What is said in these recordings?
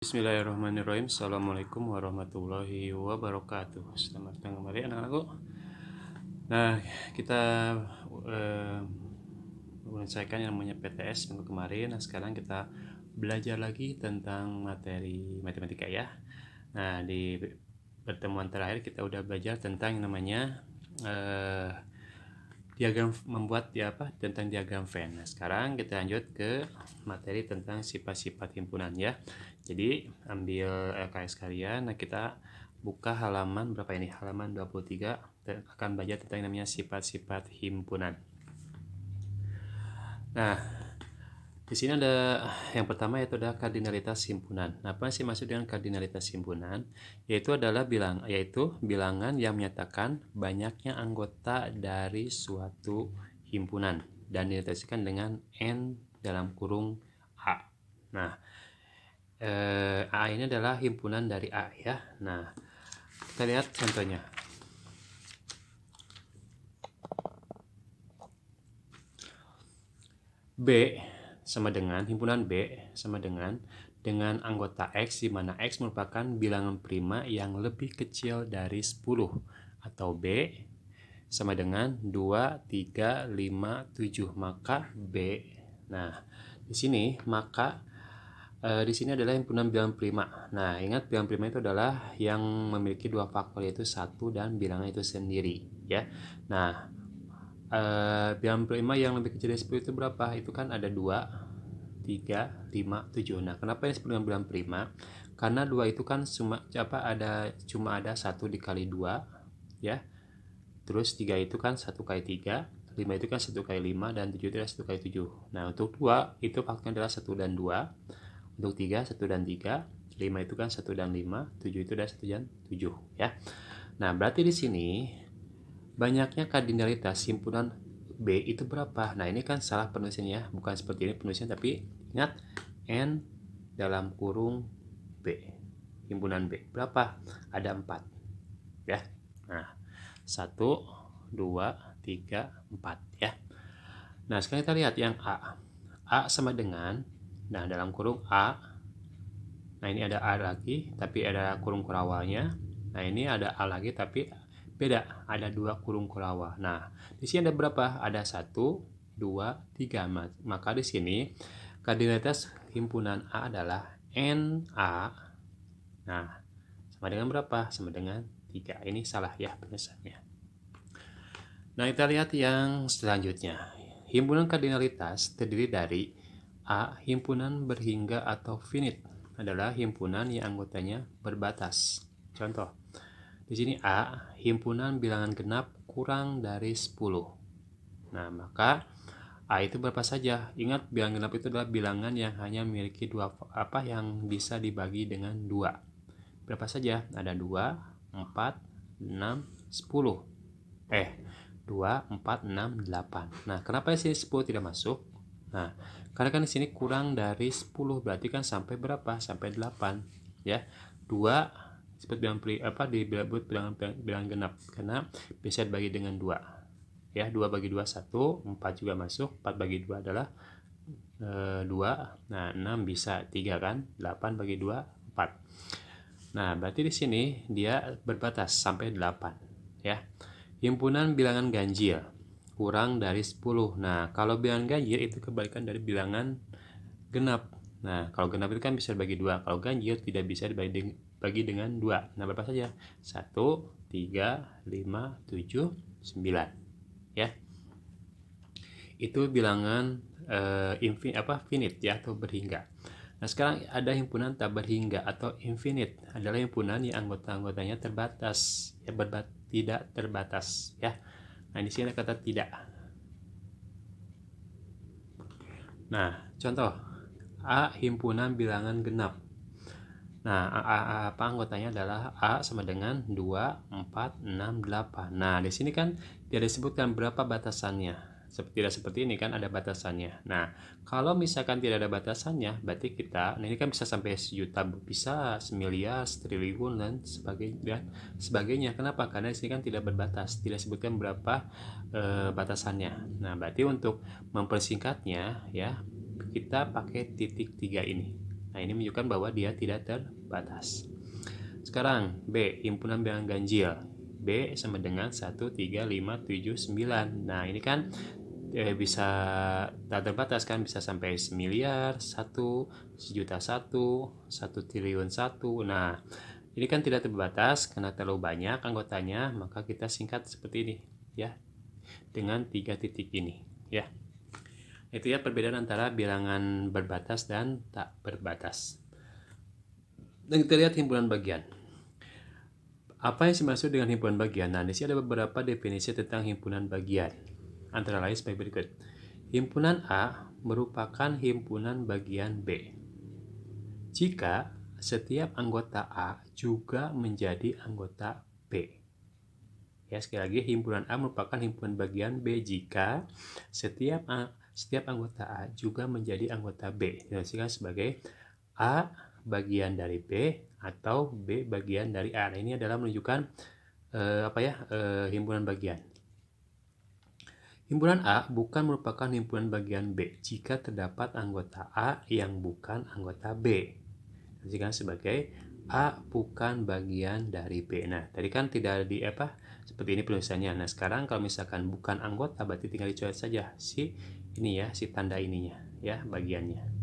Bismillahirrahmanirrahim. Assalamualaikum warahmatullahi wabarakatuh. Selamat datang kembali anak-anakku. Nah, kita eh, menyelesaikan yang namanya PTS minggu kemarin. Nah, sekarang kita belajar lagi tentang materi matematika ya. Nah, di pertemuan terakhir kita udah belajar tentang yang namanya diagram, membuat tentang diagram Venn. Nah, sekarang kita lanjut ke materi tentang sifat-sifat himpunan ya. Jadi ambil LKS kalian. Nah, kita buka halaman berapa ini? Halaman 23. Kita akan belajar tentang yang namanya sifat-sifat himpunan. Nah, di sini ada yang pertama, yaitu ada kardinalitas himpunan. Nah, apa sih maksud dengan kardinalitas himpunan? Yaitu adalah bilangan yang menyatakan banyaknya anggota dari suatu himpunan dan dinotaskan dengan n dalam kurung A. Nah, A ini adalah himpunan dari A ya. Nah, kita lihat contohnya. B sama dengan himpunan B sama dengan anggota X, di mana X merupakan bilangan prima yang lebih kecil dari 10, atau B sama dengan 2, 3, 5, 7. Maka B. Nah, di sini di sini adalah himpunan bilangan prima. Nah, ingat bilangan prima itu adalah yang memiliki dua faktor, yaitu 1 dan bilangan itu sendiri ya. Nah, bilangan prima yang lebih kecil dari 10 itu berapa? Itu kan ada 2, 3, 5, 7. Nah, kenapa ini disebut dengan bilangan prima? Karena 2 itu kan cuma ada 1 dikali 2 ya. Terus 3 itu kan 1 kali 3, 5 itu kan 1 kali 5, dan 7 itu adalah 1 kali 7. Nah, untuk 2 itu faktornya adalah 1 dan 2. Untuk 3, 1 dan 3. 5 itu kan 1 dan 5. 7 itu adalah 1 dan 7 ya. Nah, berarti di sini banyaknya kardinalitas himpunan B itu berapa? Nah, ini kan salah penulisannya, bukan seperti ini penulisannya, tapi ingat N dalam kurung B, himpunan B berapa? Ada 4 ya. Nah, 1, 2, 3, 4 ya. Nah, sekarang kita lihat yang A. A sama dengan, nah dalam kurung A, nah ini ada A lagi tapi ada kurung kurawanya. Nah, ini ada A lagi tapi beda, ada 2 kurung kurawa. Nah, di sini ada berapa? Ada 1, 2, 3. Maka di sini kardinalitas himpunan A adalah NA. Nah, sama dengan berapa? Sama dengan 3. Ini salah ya penulisannya. Nah, kita lihat yang selanjutnya. Himpunan kardinalitas terdiri dari A. Himpunan berhingga atau finite, adalah himpunan yang anggotanya berbatas. Contoh, di sini A, himpunan bilangan genap kurang dari 10. Nah, maka A itu berapa saja? Ingat, bilangan genap itu adalah bilangan yang hanya memiliki yang bisa dibagi dengan 2. Berapa saja? Ada 2, 4, 6, 10. 2, 4, 6, 8. Nah, kenapa sini 10 tidak masuk? Nah, karena kan di sini kurang dari 10, berarti kan sampai berapa? Sampai 8 ya. 2 seperti disebut bilangan genap karena bisa dibagi dengan 2 ya. 2 bagi 2 1, 4 juga masuk. 4 bagi 2 adalah 2. Nah, 6 bisa 3 kan. 8 bagi 2 4. Nah, berarti di sini dia berbatas sampai 8 ya. Himpunan bilangan ganjil kurang dari 10. Nah, kalau bilangan ganjil itu kebalikan dari bilangan genap. Nah, kalau genap itu kan bisa dibagi 2. Kalau ganjil tidak bisa dibagi dengan 2. Nah, berapa saja? 1, 3, 5, 7, 9. Ya. Itu bilangan finite ya, atau berhingga. Nah, sekarang ada himpunan tak berhingga atau infinite, adalah himpunan yang anggota-anggotanya terbatas ya, tidak terbatas ya. Nah, di sini ada kata tidak. Nah, contoh A, himpunan bilangan genap. Nah, apa anggotanya adalah A sama dengan 2, 4, 6, 8. Nah, di sini kan tidak disebutkan berapa batasannya. Tidak seperti ini kan, ada batasannya. Nah, kalau misalkan tidak ada batasannya, berarti ini kan bisa sampai sejuta, bisa semiliar, triliun, dan sebagainya. Kenapa? Karena di sini kan tidak berbatas, tidak disebutkan berapa batasannya. Nah, berarti untuk mempersingkatnya ya, kita pakai titik 3 ini. Nah, ini menunjukkan bahwa dia tidak terbatas. Sekarang B, himpunan bilangan ganjil. B sama dengan 1, 3, 5, 7, 9. Nah, ini kan bisa tak terbatas kan, bisa sampai semiliar, 1, sejuta 1, 1 triliun 1. Nah, ini kan tidak terbatas karena terlalu banyak anggotanya, maka kita singkat seperti ini ya, dengan 3 titik ini ya. Itu ya perbedaan antara bilangan berbatas dan tak berbatas. Dan kita lihat himpunan bagian. Apa yang dimaksud dengan himpunan bagian? Nah, di sini ada beberapa definisi tentang himpunan bagian. Antara lain sebagai berikut. Himpunan A merupakan himpunan bagian B jika setiap anggota A juga menjadi anggota B. Ya, sekali lagi, himpunan A merupakan himpunan bagian B jika setiap anggota A juga menjadi anggota B. Diartikan sebagai A bagian dari B atau B bagian dari A. Nah, ini adalah menunjukkan himpunan bagian. Himpunan A bukan merupakan himpunan bagian B jika terdapat anggota A yang bukan anggota B. Diartikan sebagai A bukan bagian dari B. Nah, tadi kan tidak di seperti ini penulisannya. Nah, sekarang kalau misalkan bukan anggota berarti tinggal dicoret saja si ini ya, si tanda ininya ya, bagiannya.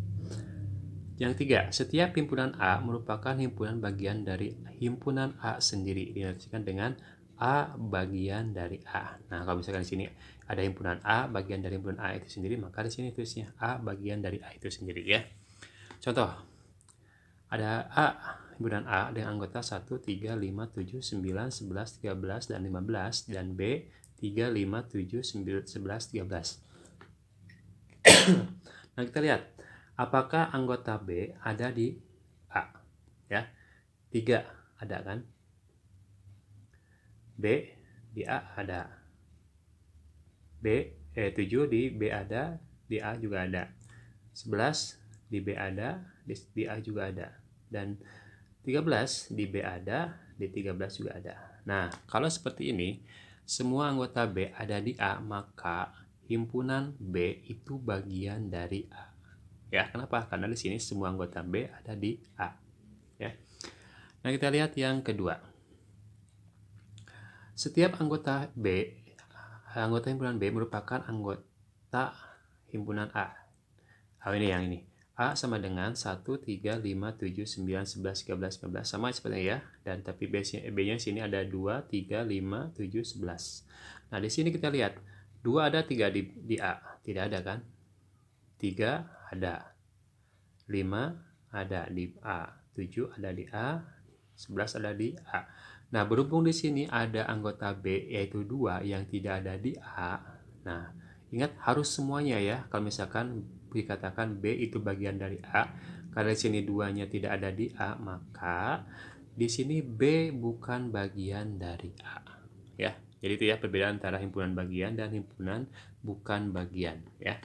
Yang tiga, setiap himpunan A merupakan himpunan bagian dari himpunan A sendiri. Diartikan dengan A bagian dari A. Nah, kalau misalkan di sini ada himpunan A bagian dari himpunan A itu sendiri, maka di sini tulisnya A bagian dari A itu sendiri ya. Contoh, ada A, himpunan A dengan anggota 1, 3, 5, 7, 9, 11, 13, dan 15, dan B 3, 5, 7, 9, 11, 13. Nah, kita lihat apakah anggota B ada di A ya. 3 ada kan, B di A ada, 7 di B ada, di A juga ada, 11 di B ada, di A juga ada, dan 13 di B ada, di 13 juga ada. Nah, kalau seperti ini semua anggota B ada di A, maka himpunan B itu bagian dari A. Ya, kenapa? Karena di sini semua anggota B ada di A. Ya. Nah, kita lihat yang kedua. Setiap anggota himpunan B merupakan anggota himpunan A. Ini yang ini. A sama dengan 1, 3, 5, 7, 9, 11, 13, 15. Sama seperti ya. Dan tapi B-nya sini ada 2, 3, 5, 7, 11. Nah, di sini kita lihat. 2 ada, 3 di A. Tidak ada kan? 3 ada. 5 ada di A. 7 ada di A. 11 ada di A. Nah, berhubung di sini ada anggota B yaitu 2 yang tidak ada di A. Nah, ingat harus semuanya ya. Kalau misalkan dikatakan B itu bagian dari A, karena di sini 2-nya tidak ada di A, maka di sini B bukan bagian dari A. Ya. Jadi itu ya perbedaan antara himpunan bagian dan himpunan bukan bagian ya.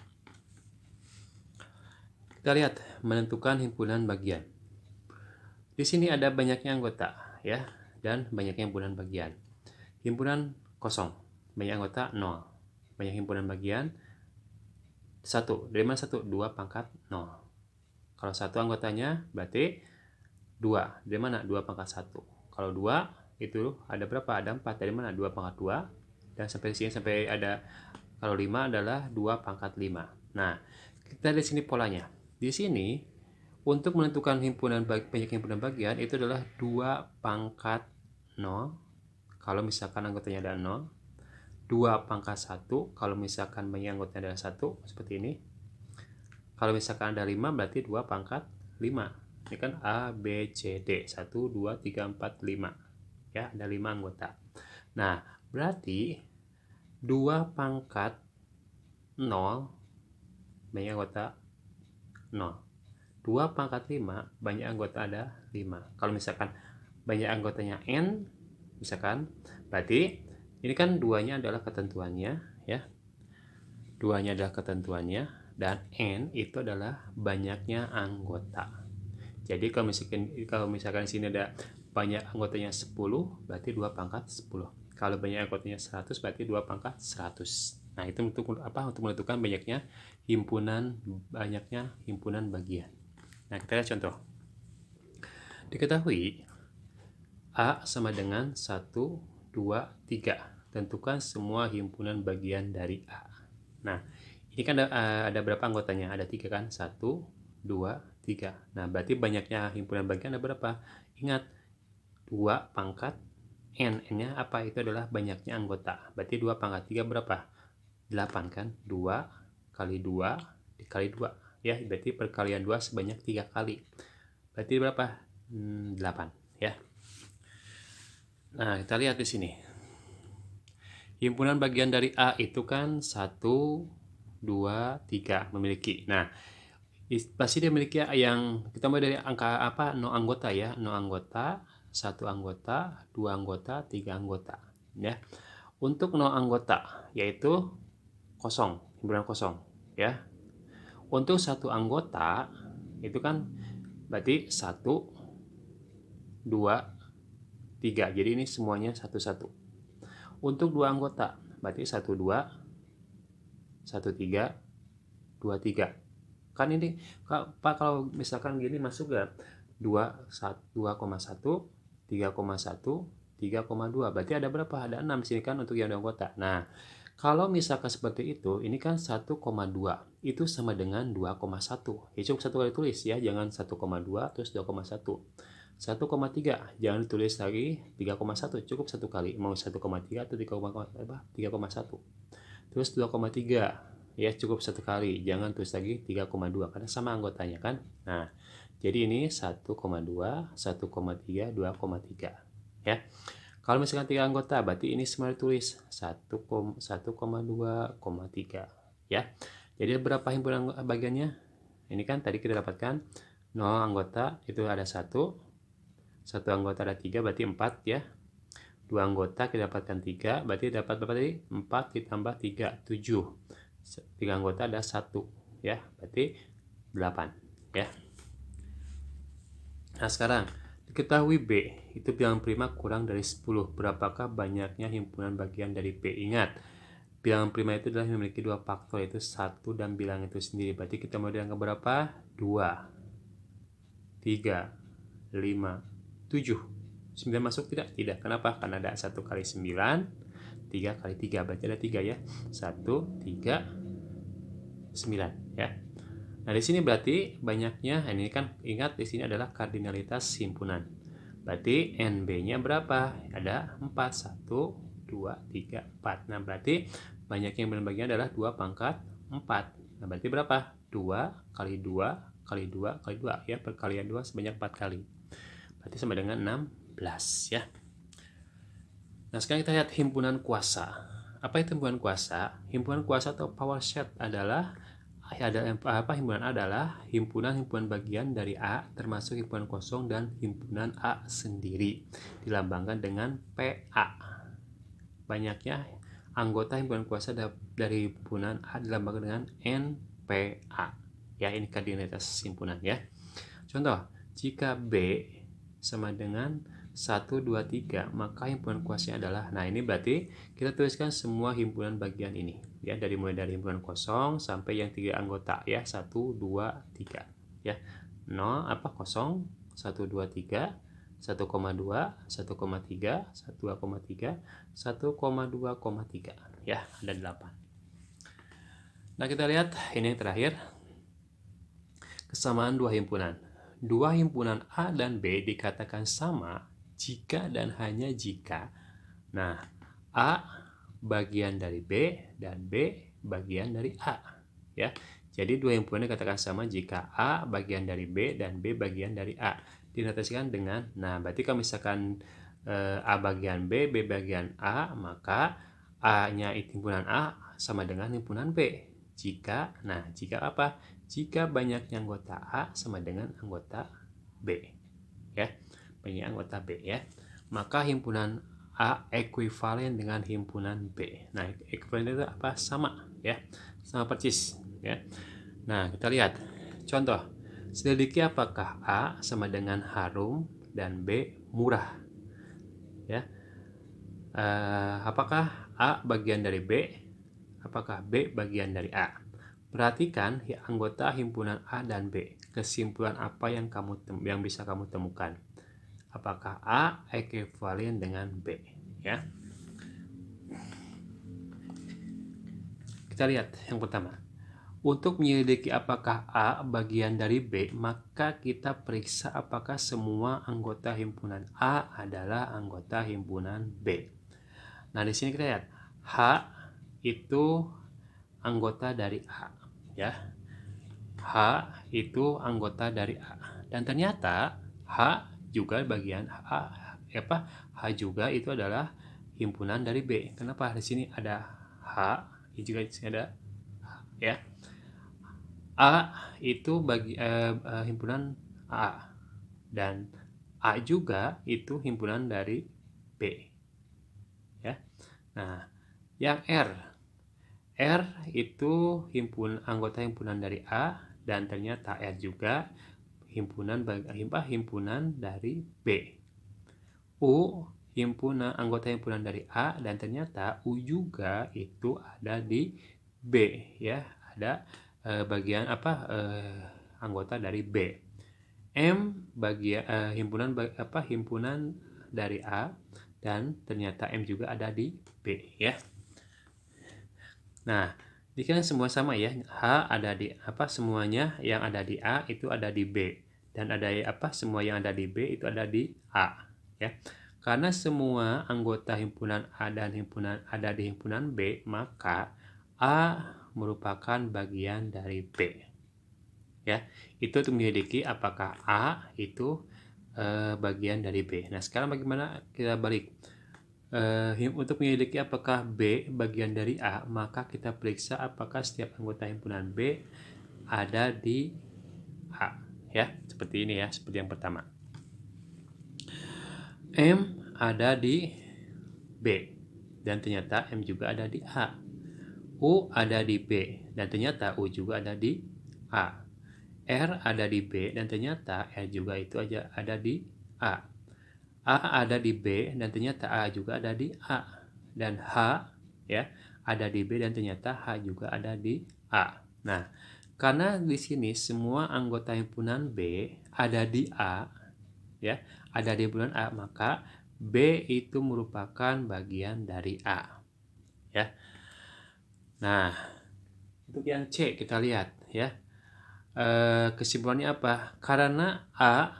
Kita lihat menentukan himpunan bagian. Di sini ada banyaknya anggota ya, dan banyaknya himpunan bagian. Himpunan kosong, banyak anggota 0. Banyak himpunan bagian 1. Dari mana 1? 2 pangkat 0. Kalau 1 anggotanya berarti 2. Dari mana? 2 pangkat 1. Kalau 2 itu ada berapa? Ada 4. Dari mana? 2 pangkat 2. Dan sampai sini sampai ada, kalau 5 adalah 2 pangkat 5. Nah, kita lihat sini polanya. Di sini untuk menentukan banyak himpunan bagian itu adalah 2 pangkat 0 kalau misalkan anggotanya ada 0, 2 pangkat 1 kalau misalkan banyak anggotanya ada 1, seperti ini. Kalau misalkan ada 5 berarti 2 pangkat 5. Ini kan A, B, C, D. 1, 2, 3, 4, 5. Ya, ada 5 anggota. Nah, berarti 2 pangkat 0 banyak anggota 0. 2 pangkat 5 banyak anggota ada 5. Kalau misalkan banyak anggotanya N misalkan, berarti ini kan 2-nya adalah ketentuannya ya. 2-nya adalah ketentuannya dan N itu adalah banyaknya anggota. Jadi kalau misalkan di sini ada banyak anggotanya 10 berarti 2 pangkat 10. Kalau banyak anggotanya 100 berarti 2 pangkat 100. Nah, itu untuk menentukan banyaknya himpunan bagian. Nah, kita lihat contoh. Diketahui A sama dengan 1, 2, 3. Tentukan semua himpunan bagian dari A. Nah, ini kan ada berapa anggotanya? Ada 3 kan? 1, 2, 3. Nah, berarti banyaknya himpunan bagian ada berapa? Ingat, 2 pangkat N. N-nya apa? Itu adalah banyaknya anggota. Berarti 2 pangkat 3 berapa? 8 kan? 2 kali 2 dikali 2. Ya, berarti perkalian 2 sebanyak 3 kali. Berarti berapa? 8. Ya. Nah, kita lihat di sini. Himpunan bagian dari A itu kan 1, 2, 3 memiliki. Nah, pasti dia memiliki yang kita mulai dari angka apa? 0 anggota ya. 0 anggota, 1 anggota, 2 anggota, 3 anggota. Ya. Untuk 0 anggota yaitu kosong, himpunan kosong ya. Untuk 1 anggota itu kan berarti 1, 2, 3. Jadi ini semuanya satu-satu. Untuk 2 anggota berarti 1, 2, 1, 3, 2, 3. Kan ini Pak, kalau misalkan gini masuk gak 2,1, 3,1, 3,2. Berarti ada berapa? Ada 6 di sini kan untuk yang 2 anggota. Nah, kalau misalkan seperti itu, ini kan 1,2. Itu sama dengan 2,1. Ya cukup satu kali tulis ya, jangan 1,2 terus 2,1. 1,3 jangan ditulis lagi 3,1, cukup satu kali, mau 1,3 atau 3,1. Terus 2,3 ya cukup satu kali, jangan tulis lagi 3,2 karena sama anggotanya kan. Nah, jadi ini 1,2, 1,3, 2,3 ya. Kalau misalkan 3 anggota berarti ini semua ditulis 1,2,3 ya. Jadi berapa himpunan bagiannya? Ini kan tadi kita dapatkan 0 anggota itu ada 1 anggota ada 3 berarti 4 ya. 2 anggota kita dapatkan 3 berarti dapat berapa tadi? 4 ditambah 3, 7. 3 anggota ada 1 ya, berarti 8 ya. Nah, sekarang diketahui B itu bilangan prima kurang dari 10. Berapakah banyaknya himpunan bagian dari B? Ingat, bilangan prima itu adalah memiliki 2 faktor, yaitu 1 dan bilangan itu sendiri. Berarti kita mau dianggap berapa? 2, 3, 5, 7. 9 masuk tidak? Tidak. Kenapa? Karena ada 1 kali 9, 3 kali 3. Berarti ada 3 ya. 1, 3, 9 ya. Nah, di sini berarti banyaknya, ini kan ingat di sini adalah kardinalitas himpunan. Berarti NB-nya berapa? Ada 4. 1, 2, 3, 4. Nah, berarti banyaknya himpunan bagian adalah 2 pangkat 4. Nah, berarti berapa? 2 kali 2 kali 2 kali 2 ya, perkalian 2 sebanyak 4 kali. Berarti sama dengan 16 ya. Nah, sekarang kita lihat himpunan kuasa. Apa itu himpunan kuasa? Himpunan kuasa atau power set adalah himpunan adalah himpunan bagian dari A termasuk himpunan kosong dan himpunan A sendiri dilambangkan dengan PA. Banyaknya anggota himpunan kuasa dari himpunan A dilambangkan dengan NPA. Ya, ini kardinalitas himpunan ya. Contoh, jika B sama dengan 1, 2, 3, maka himpunan kuasanya adalah, nah ini berarti kita tuliskan semua himpunan bagian ini ya, mulai dari himpunan kosong sampai yang 3 anggota ya, 1, 2, 3 ya. 0 apa kosong, 1, 2, 3, 1,2, 1,3, 1,3, 1,2,3 ya, ada 8. Nah, kita lihat ini yang terakhir, kesamaan dua himpunan. Dua himpunan A dan B dikatakan sama jika dan hanya jika, nah, A bagian dari B dan B bagian dari A ya. Jadi dua himpunan dikatakan sama jika A bagian dari B dan B bagian dari A. Dinotasikan dengan, nah berarti kalau misalkan A bagian B, B bagian A, maka A-nya himpunan A sama dengan himpunan B. Jika, nah jika apa? Jika banyaknya anggota A sama dengan anggota B ya, banyak anggota B ya, maka himpunan A ekuivalen dengan himpunan B. Nah, ekuivalen itu apa? Sama ya, sama persis ya. Nah, kita lihat contoh, selidiki apakah A sama dengan harum dan B murah ya. Apakah A bagian dari B? Apakah B bagian dari A? Perhatikan anggota himpunan A dan B. Kesimpulan apa yang bisa kamu temukan? Apakah A ekuivalen dengan B? Ya. Kita lihat yang pertama. Untuk menyelidiki apakah A bagian dari B, maka kita periksa apakah semua anggota himpunan A adalah anggota himpunan B. Nah, di sini kita lihat H itu anggota dari A, ya. H itu anggota dari A. Dan ternyata H juga bagian H juga itu adalah himpunan dari B. Kenapa di sini ada H, ini juga di sini ada ya. A itu himpunan A dan A juga itu himpunan dari B, ya. Nah, yang R itu anggota himpunan dari A dan ternyata R juga himpunan dari B. U anggota himpunan dari A dan ternyata U juga itu ada di B, ya. Ada bagian anggota dari B. M himpunan dari A dan ternyata M juga ada di B, ya. Nah, ini kan semua sama ya. H ada di semuanya yang ada di A itu ada di B dan ada semua yang ada di B itu ada di A, ya. Karena semua anggota himpunan A dan ada di himpunan B, maka A merupakan bagian dari B. Ya, itu untuk menyelidiki apakah A itu bagian dari B. Nah, sekarang bagaimana kita balik? Untuk menyelidiki apakah B bagian dari A, maka kita periksa apakah setiap anggota himpunan B ada di A, ya. Seperti ini ya, seperti yang pertama. M ada di B dan ternyata M juga ada di A. U ada di B dan ternyata U juga ada di A. R ada di B dan ternyata R juga itu aja ada di A. A ada di B dan ternyata A juga ada di A. Dan H ya ada di B dan ternyata H juga ada di A. Nah, karena di sini semua anggota himpunan B ada di A, ya, ada di himpunan A, maka B itu merupakan bagian dari A, ya. Nah, untuk yang C kita lihat ya. Kesimpulannya apa? Karena A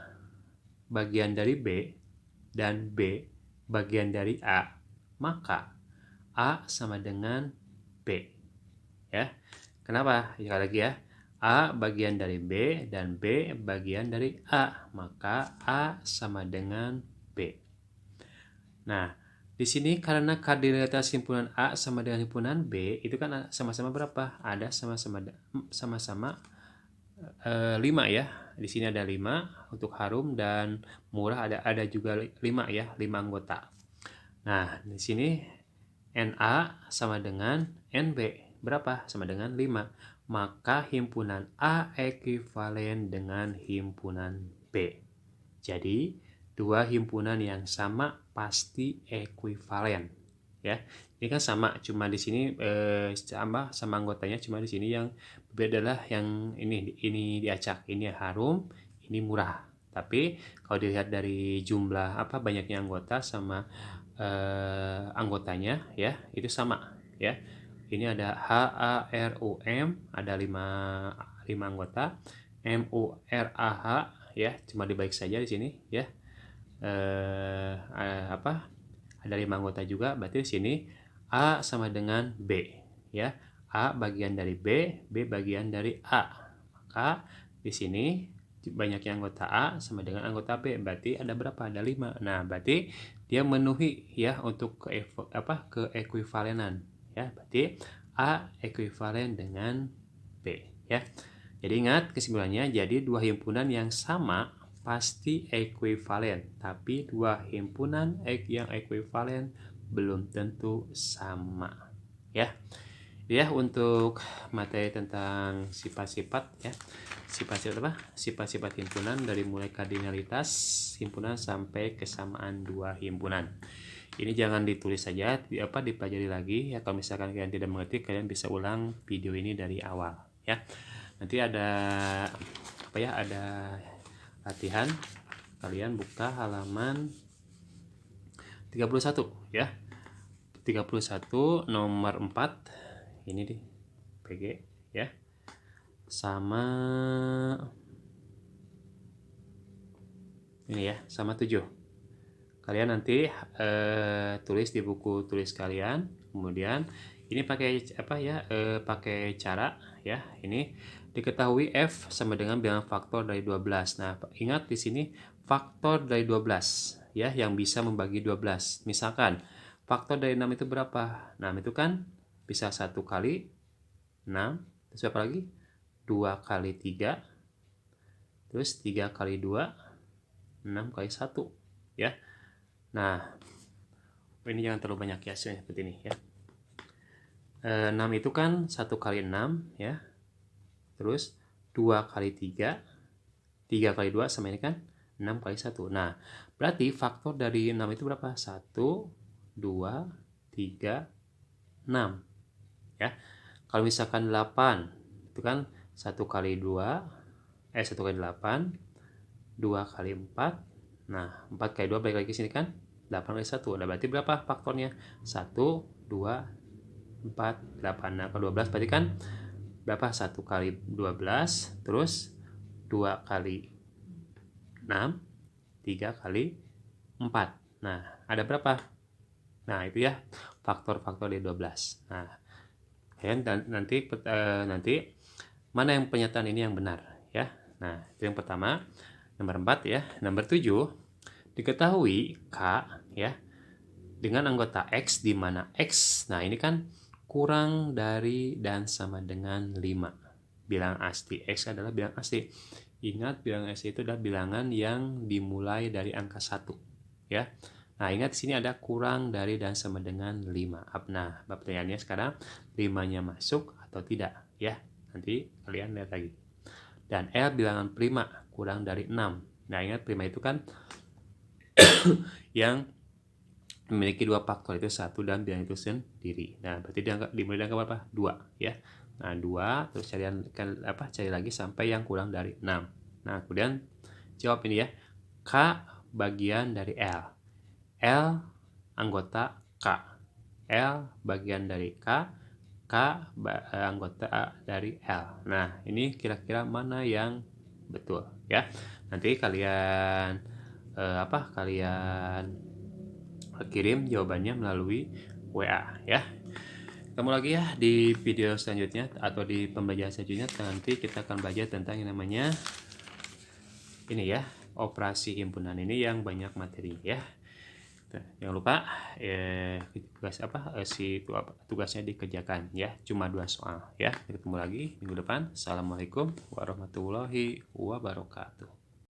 bagian dari B dan B bagian dari A, maka A sama dengan B, ya. Kenapa? Sekali lagi ya. A bagian dari B dan B bagian dari A, maka A sama dengan B. Nah, di sini karena kardinalitas himpunan A sama dengan himpunan B itu kan sama-sama berapa? Ada sama-sama 5 ya. Di sini ada 5 untuk Harum dan Murah ada juga 5 ya, 5 anggota. Nah, di sini NA sama dengan NB. Berapa? Sama dengan 5. Maka himpunan A ekuivalen dengan himpunan B. Jadi, dua himpunan yang sama pasti ekuivalen, ya. Ini kan sama, cuma di sini sama anggotanya, cuma di sini yang berbeda adalah yang ini diacak, ini Harum, ini Murah. Tapi kalau dilihat dari jumlah banyaknya anggota sama anggotanya, ya, itu sama, ya. Ini ada HARUM, ada 5 anggota. MURAH, ya, cuma dibalik saja di sini, ya. Ada 5 anggota juga, berarti di sini A sama dengan B, ya. A bagian dari B, B bagian dari A. Maka di sini banyaknya anggota A sama dengan anggota B, berarti ada berapa? Ada 5. Nah, berarti dia memenuhi ya untuk keekuivalenan, ya. Berarti A ekuivalen dengan B, ya. Jadi ingat kesimpulannya, jadi dua himpunan yang sama pasti ekuivalen, tapi dua himpunan yang ekuivalen belum tentu sama, ya. Ya, untuk materi tentang sifat-sifat ya. Sifat-sifat himpunan dari mulai kardinalitas himpunan sampai kesamaan dua himpunan. Ini jangan ditulis saja, dipelajari lagi ya. Kalau misalkan kalian tidak mengerti, kalian bisa ulang video ini dari awal. ya. Nanti ada apa ya? Ada latihan. Kalian buka halaman 31 ya. 31 nomor 4 ini di PG ya. Sama ini ya, sama 7. Kalian nanti tulis di buku tulis kalian. Kemudian ini pakai apa ya? Pakai cara ya. Ini diketahui F sama dengan bilangan faktor dari 12. Nah, ingat di sini faktor dari 12 ya, yang bisa membagi 12. Misalkan faktor dari 6 itu berapa? 6 itu kan bisa 1 kali 6, terus apa lagi? 2 kali 3, terus 3 kali 2, 6 kali 1 ya. Nah, ini jangan terlalu banyak ya, seperti ini ya. 6 itu kan 1 kali 6 ya. Terus 2 kali 3, 3 kali 2 sama ini kan 6 kali 1. Nah, berarti faktor dari 6 itu berapa? 1, 2, 3, 6 ya. Kalau misalkan 8 itu kan 1 kali 2, 1 kali 8, 2 kali 4. Nah, 4 kali 2 balik lagi ke sini kan 8 kali 1. Nah, berarti berapa faktornya? 1, 2, 4, 8. Nah, kalau 12 berarti kan berapa? 1 kali 12, terus 2 kali 6, 3 kali 4. Nah, ada berapa? Nah, itu ya faktor-faktor dari 12. Nah, nanti mana yang pernyataan ini yang benar ya. Nah, itu yang pertama. Nomor 4 ya. Nomor 7, diketahui K ya dengan anggota X di mana X, nah ini kan kurang dari dan sama dengan 5. Bilangan asti. X adalah bilangan asti. Ingat, bilangan asti itu adalah bilangan yang dimulai dari angka 1 ya. Nah, ingat di sini ada kurang dari dan sama dengan 5. Nah, pertanyaannya sekarang 5-nya masuk atau tidak ya. Nanti kalian lihat lagi. Dan L bilangan prima kurang dari 6. Nah, ingat prima itu kan yang memiliki 2 faktor, itu 1 dan bilangan itu sendiri. Nah, berarti dimulai dengan berapa? 2 ya. Nah, 2 terus cari lagi sampai yang kurang dari 6. Nah, kemudian jawab ini ya. K bagian dari L. L anggota K. L bagian dari K. K anggota dari L. Nah, ini kira-kira mana yang betul ya. Nanti kalian kalian kirim jawabannya melalui WA ya. Ketemu lagi ya di video selanjutnya atau di pembelajaran selanjutnya. Nanti kita akan belajar tentang yang namanya ini ya, operasi himpunan ini yang banyak materi ya. Jangan lupa tugasnya dikerjakan ya. Cuma 2 soal ya. Ketemu lagi minggu depan. Assalamualaikum warahmatullahi wabarakatuh.